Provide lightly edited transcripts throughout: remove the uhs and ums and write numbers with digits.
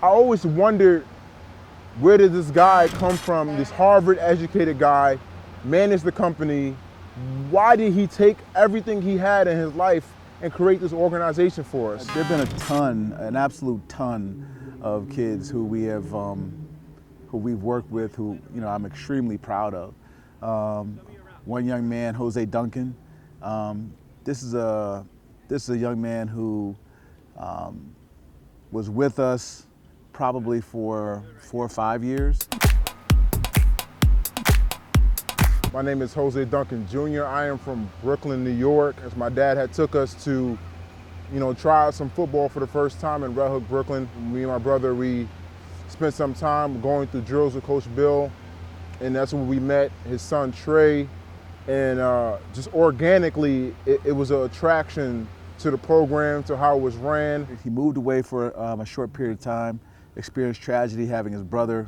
I always wondered, where did this guy come from, this Harvard-educated guy, manage the company? Why did he take everything he had in his life and create this organization for us? There have been a ton, an absolute ton of kids who we have, who we've worked with, who I'm extremely proud of. One young man, Jose Duncan. This is a young man who was with us probably for 4 or 5 years. My name is Jose Duncan Jr. I am from Brooklyn, New York. As my dad had took us to, try out some football for the first time in Red Hook, Brooklyn. Me and my brother, we spent some time going through drills with Coach Bill, and that's when we met his son Trey. And just organically, it was an attraction to the program, to how it was ran. He moved away for a short period of time, experienced tragedy, having his brother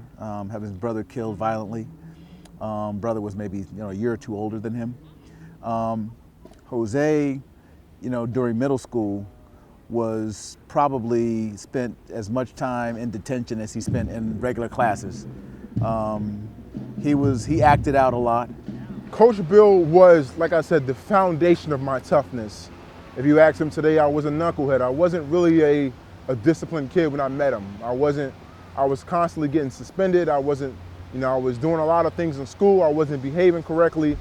killed violently. Brother was maybe a year or two older than him. Jose, during middle school, was probably spent as much time in detention as he spent in regular classes. He acted out a lot. Coach Bill was, like I said, the foundation of my toughness. If you ask him today, I was a knucklehead. I wasn't really a disciplined kid when I met him. I was constantly getting suspended. I was doing a lot of things in school. I wasn't behaving correctly.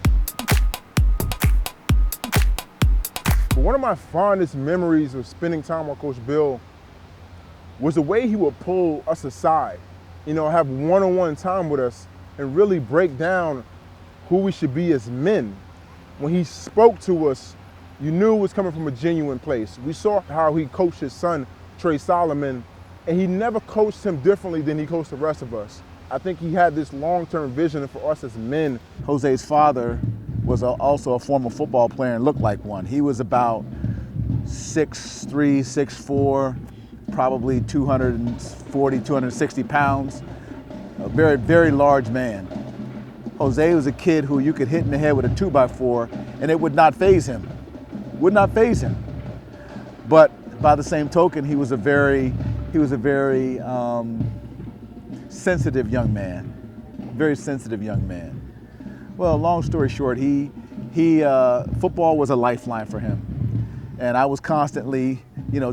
But one of my fondest memories of spending time with Coach Bill was the way he would pull us aside, have one-on-one time with us and really break down who we should be as men. When he spoke to us, you knew it was coming from a genuine place. We saw how he coached his son, Trey Solomon, and he never coached him differently than he coached the rest of us. I think he had this long-term vision for us as men. Jose's father was also a former football player and looked like one. He was about 6'3", 6'4", probably 240, 260 pounds, a very, very large man. Jose was a kid who you could hit in the head with a 2x4 and it would not faze him. Would not faze him. But by the same token, he was a very sensitive young man. Very sensitive young man. Well, long story short, football was a lifeline for him. And I was constantly,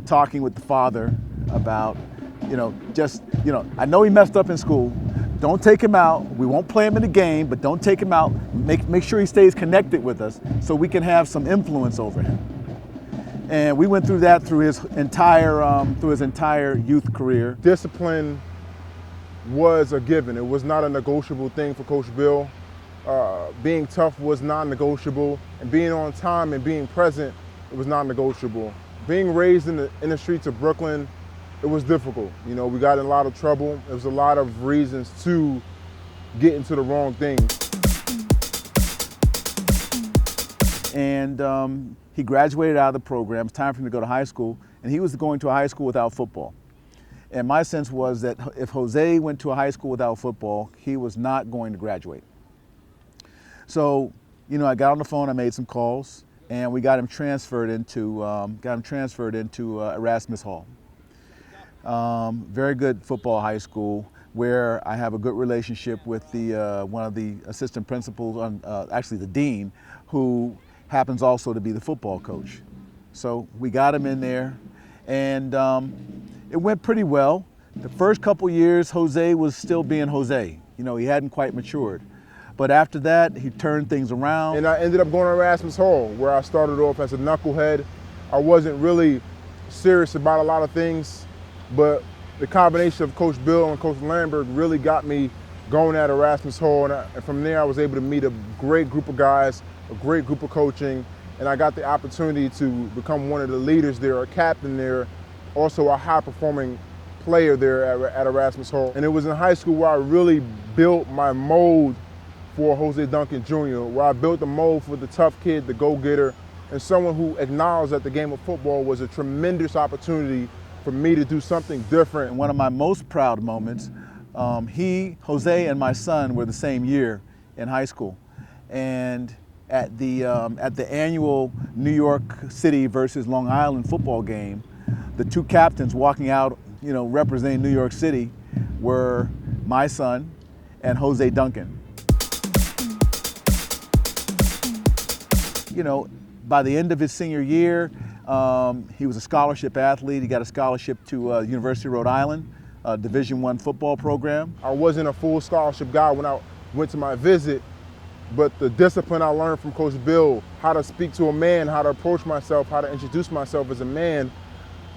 talking with the father about, I know he messed up in school. Don't take him out. We won't play him in the game, but don't take him out. Make sure he stays connected with us so we can have some influence over him. And we went through that through his entire youth career. Discipline was a given. It was not a negotiable thing for Coach Bill. Being tough was non-negotiable, and being on time and being present, it was non-negotiable. Being raised in the streets of Brooklyn, it was difficult. We got in a lot of trouble. There was a lot of reasons to get into the wrong thing. And he graduated out of the program. It's time for him to go to high school, and he was going to a high school without football. And my sense was that if Jose went to a high school without football, he was not going to graduate. So, I got on the phone, I made some calls, and we got him transferred into Erasmus Hall. Very good football high school where I have a good relationship with one of the assistant principals, actually the dean, who happens also to be the football coach. So we got him in there, and it went pretty well. The first couple years, Jose was still being Jose. He hadn't quite matured. But after that, he turned things around. And I ended up going to Erasmus Hall, where I started off as a knucklehead. I wasn't really serious about a lot of things, but the combination of Coach Bill and Coach Lambert really got me going at Erasmus Hall. And from there, I was able to meet a great group of guys, a great group of coaching, and I got the opportunity to become one of the leaders there, a captain there, also a high-performing player there at Erasmus Hall. And it was in high school where I really built my mold for Jose Duncan Jr., where I built the mold for the tough kid, the go-getter, and someone who acknowledged that the game of football was a tremendous opportunity for me to do something different. And one of my most proud moments, Jose and my son were the same year in high school. And at the annual New York City versus Long Island football game, the two captains walking out representing New York City were my son and Jose Duncan. By the end of his senior year, he was a scholarship athlete. He got a scholarship to University of Rhode Island, a Division I football program. I wasn't a full scholarship guy when I went to my visit, but the discipline I learned from Coach Bill, how to speak to a man, how to approach myself, how to introduce myself as a man,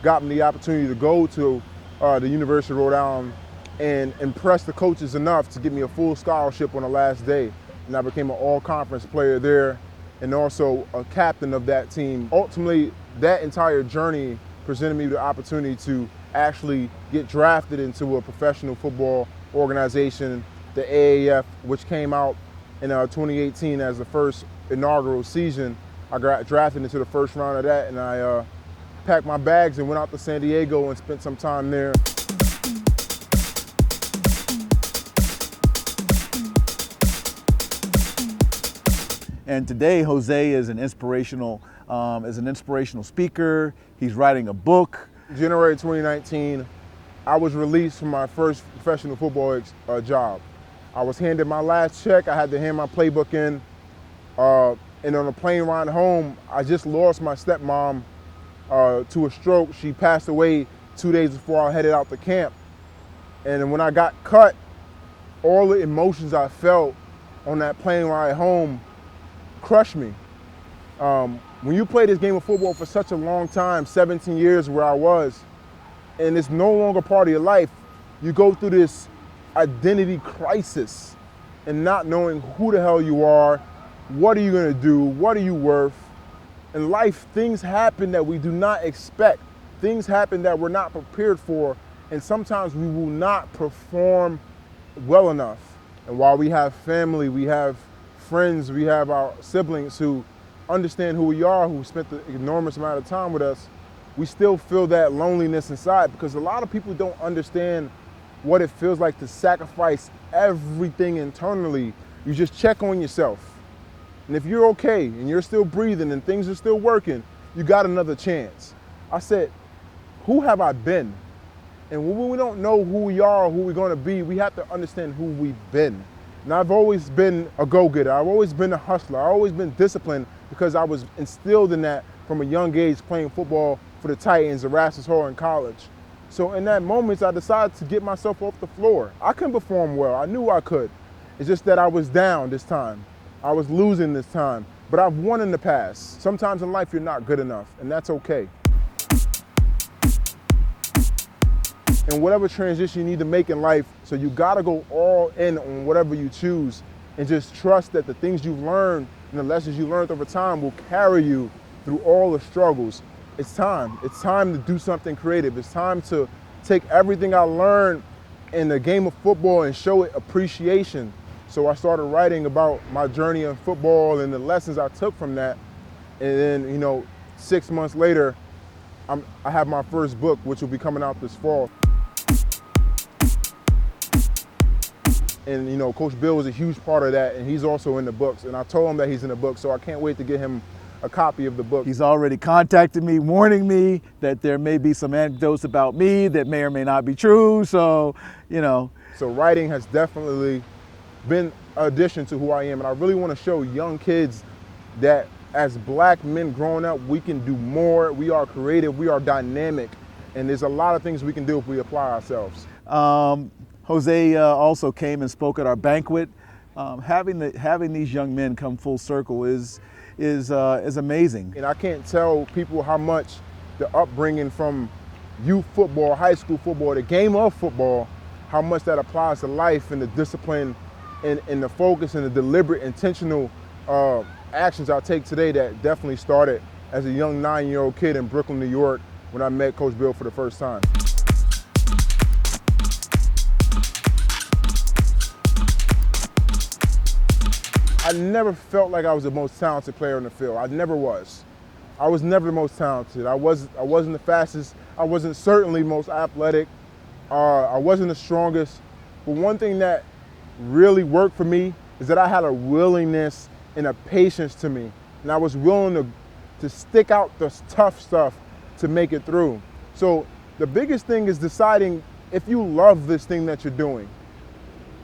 got me the opportunity to go to the University of Rhode Island and impress the coaches enough to give me a full scholarship on the last day. And I became an all-conference player there and also a captain of that team. Ultimately, that entire journey presented me the opportunity to actually get drafted into a professional football organization, the AAF, which came out in 2018 as the first inaugural season. I got drafted into the first round of that, and I packed my bags and went out to San Diego and spent some time there. And today, Jose is an inspirational speaker. He's writing a book. January 2019, I was released from my first professional football job. I was handed my last check. I had to hand my playbook in. And on a plane ride home, I just lost my stepmom to a stroke. She passed away 2 days before I headed out to camp. And when I got cut, all the emotions I felt on that plane ride home crushed me. When you play this game of football for such a long time, 17 years where I was, and it's no longer part of your life, you go through this identity crisis and not knowing who the hell you are, what are you gonna do, what are you worth. In life, things happen that we do not expect. Things happen that we're not prepared for, and sometimes we will not perform well enough. And while we have family, we have friends, we have our siblings who understand who we are, who spent the enormous amount of time with us, we still feel that loneliness inside because a lot of people don't understand what it feels like to sacrifice everything internally. You just check on yourself. And if you're okay and you're still breathing and things are still working, you got another chance. I said, who have I been? And when we don't know who we are or who we're gonna be, we have to understand who we've been. And I've always been a go-getter. I've always been a hustler. I've always been disciplined because I was instilled in that from a young age playing football for the Titans, Erasmus Hall in college. So in that moment, I decided to get myself off the floor. I couldn't perform well. I knew I could. It's just that I was down this time. I was losing this time, but I've won in the past. Sometimes in life, you're not good enough, and that's okay. And whatever transition you need to make in life, so you gotta go all in on whatever you choose and just trust that the things you've learned and the lessons you learned over time will carry you through all the struggles. It's time. It's time to do something creative. It's time to take everything I learned in the game of football and show it appreciation. So I started writing about my journey in football and the lessons I took from that. And then, 6 months later, I have my first book, which will be coming out this fall. And Coach Bill was a huge part of that, and he's also in the books. And I told him that he's in the book, so I can't wait to get him a copy of the book. He's already contacted me, warning me that there may be some anecdotes about me that may or may not be true. So, So writing has definitely been an addition to who I am, and I really want to show young kids that as black men growing up, we can do more. We are creative, we are dynamic, and there's a lot of things we can do if we apply ourselves. Jose also came and spoke at our banquet. Having these young men come full circle is amazing. And I can't tell people how much the upbringing from youth football, high school football, the game of football, how much that applies to life and the discipline and the focus and the deliberate, intentional actions I take today that definitely started as a young 9-year-old kid in Brooklyn, New York, when I met Coach Bill for the first time. I never felt like I was the most talented player on the field. I never was. I was never the most talented. I wasn't the fastest. I wasn't certainly most athletic. I wasn't the strongest. But one thing that really worked for me is that I had a willingness and a patience to me. And I was willing to stick out the tough stuff to make it through. So The biggest thing is deciding if you love this thing that you're doing.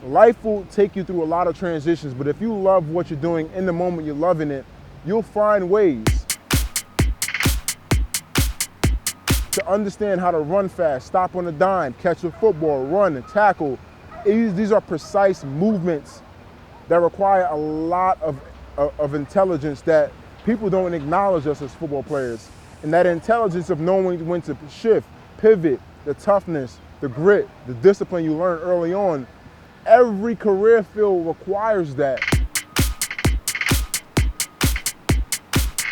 Life will take you through a lot of transitions, but if you love what you're doing in the moment, you're loving it, you'll find ways to understand how to run fast, stop on a dime, catch a football, run and tackle. These are precise movements that require a lot of intelligence that people don't acknowledge us as football players. And that intelligence of knowing when to shift, pivot, the toughness, the grit, the discipline you learn early on, every career field requires that.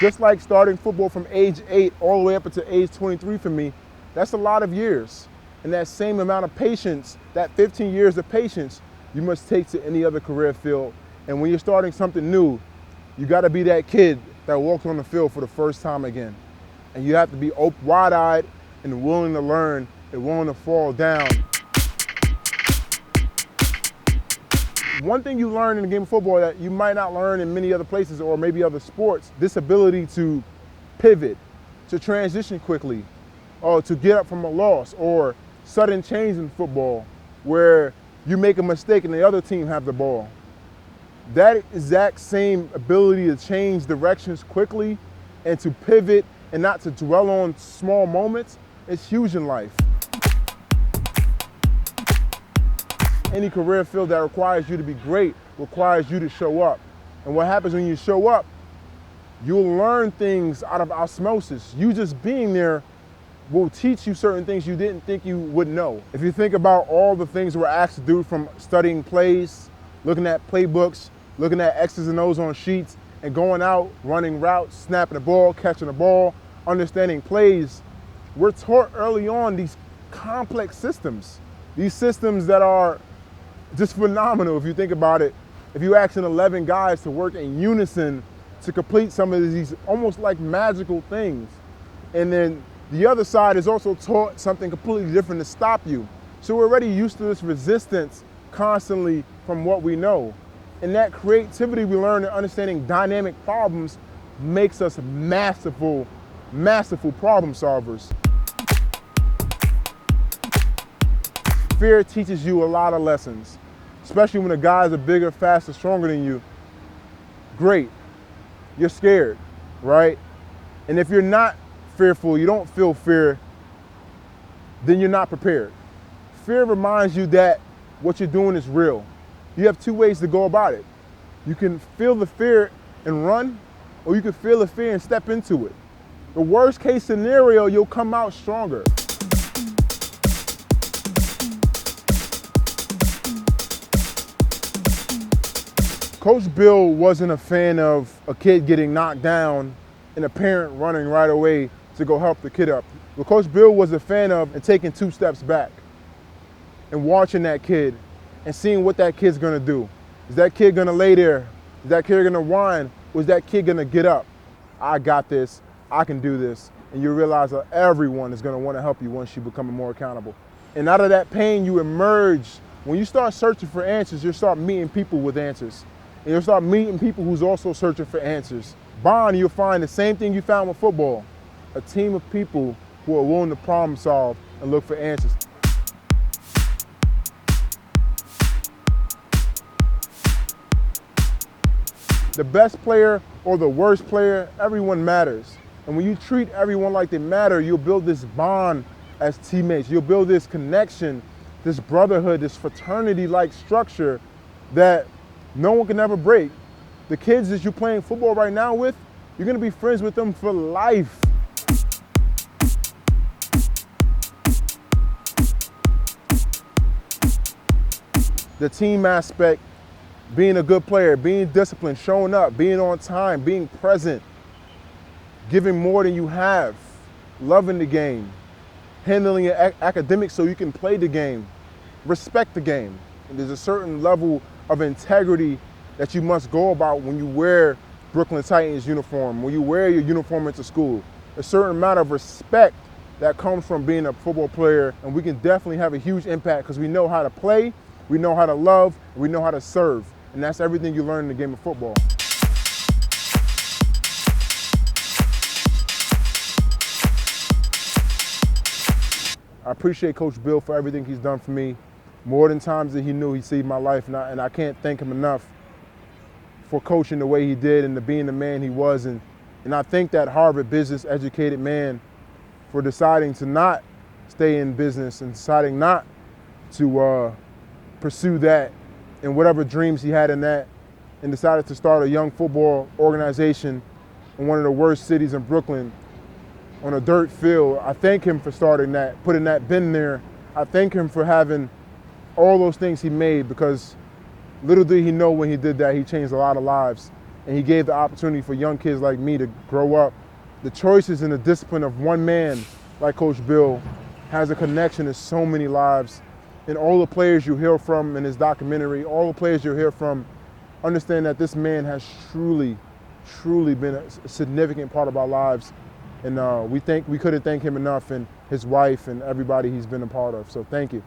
Just like starting football from age 8 all the way up to age 23 for me, that's a lot of years. And that same amount of patience, that 15 years of patience, you must take to any other career field. And when you're starting something new, you gotta be that kid that walked on the field for the first time again. And you have to be wide-eyed and willing to learn and willing to fall down. One thing you learn in the game of football that you might not learn in many other places or maybe other sports, this ability to pivot, to transition quickly, or to get up from a loss, or sudden change in football where you make a mistake and the other team have the ball. That exact same ability to change directions quickly and to pivot and not to dwell on small moments is huge in life. Any career field that requires you to be great requires you to show up. And what happens when you show up, you'll learn things out of osmosis. You just being there will teach you certain things you didn't think you would know. If you think about all the things we're asked to do, from studying plays, looking at playbooks, looking at X's and O's on sheets, and going out, running routes, snapping the ball, catching the ball, understanding plays, we're taught early on these complex systems. These systems that are just phenomenal if you think about it. If you ask 11 guys to work in unison to complete some of these almost like magical things. And then the other side is also taught something completely different to stop you. So we're already used to this resistance constantly from what we know. And that creativity we learn in understanding dynamic problems makes us masterful problem solvers. Fear teaches you a lot of lessons, especially when the guys are bigger, faster, stronger than you. Great, you're scared, right? And if you're not fearful, you don't feel fear, then you're not prepared. Fear reminds you that what you're doing is real. You have two ways to go about it. You can feel the fear and run, or you can feel the fear and step into it. The worst case scenario, you'll come out stronger. Coach Bill wasn't a fan of a kid getting knocked down and a parent running right away to go help the kid up. What Coach Bill was a fan of taking 2 steps back and watching that kid and seeing what that kid's gonna do. Is that kid gonna lay there? Is that kid gonna whine? Or is that kid gonna get up? I got this, I can do this. And you realize that everyone is gonna wanna help you once you become more accountable. And out of that pain, you emerge. When you start searching for answers, you'll start meeting people with answers. And you'll start meeting people who's also searching for answers. Bond, you'll find the same thing you found with football. A team of people who are willing to problem solve and look for answers. The best player or the worst player, everyone matters. And when you treat everyone like they matter, you'll build this bond as teammates. You'll build this connection, this brotherhood, this fraternity-like structure that no one can ever break. The kids that you're playing football right now with, you're gonna be friends with them for life. The team aspect, being a good player, being disciplined, showing up, being on time, being present, giving more than you have, loving the game, handling your academics so you can play the game, respect the game. And there's a certain level of integrity that you must go about when you wear Brooklyn Titans uniform, when you wear your uniform into school. A certain amount of respect that comes from being a football player, and we can definitely have a huge impact because we know how to play, we know how to love, and we know how to serve. And that's everything you learn in the game of football. appreciate Coach Bill for everything he's done for me. More than times that he knew he saved my life, and I can't thank him enough for coaching the way he did and to being the man he was. And I thank that Harvard business educated man for deciding to not stay in business and deciding not to pursue that and whatever dreams he had in that, and decided to start a young football organization in one of the worst cities in Brooklyn on a dirt field. I thank him for starting that, putting that bin there. I thank him for having all those things he made, because little did he know when he did that, he changed a lot of lives. And he gave the opportunity for young kids like me to grow up. The choices and the discipline of one man like Coach Bill has a connection to so many lives. And all the players you hear from in his documentary, all the players you hear from, understand that this man has truly, truly been a significant part of our lives. And we couldn't thank him enough, and his wife and everybody he's been a part of. So thank you.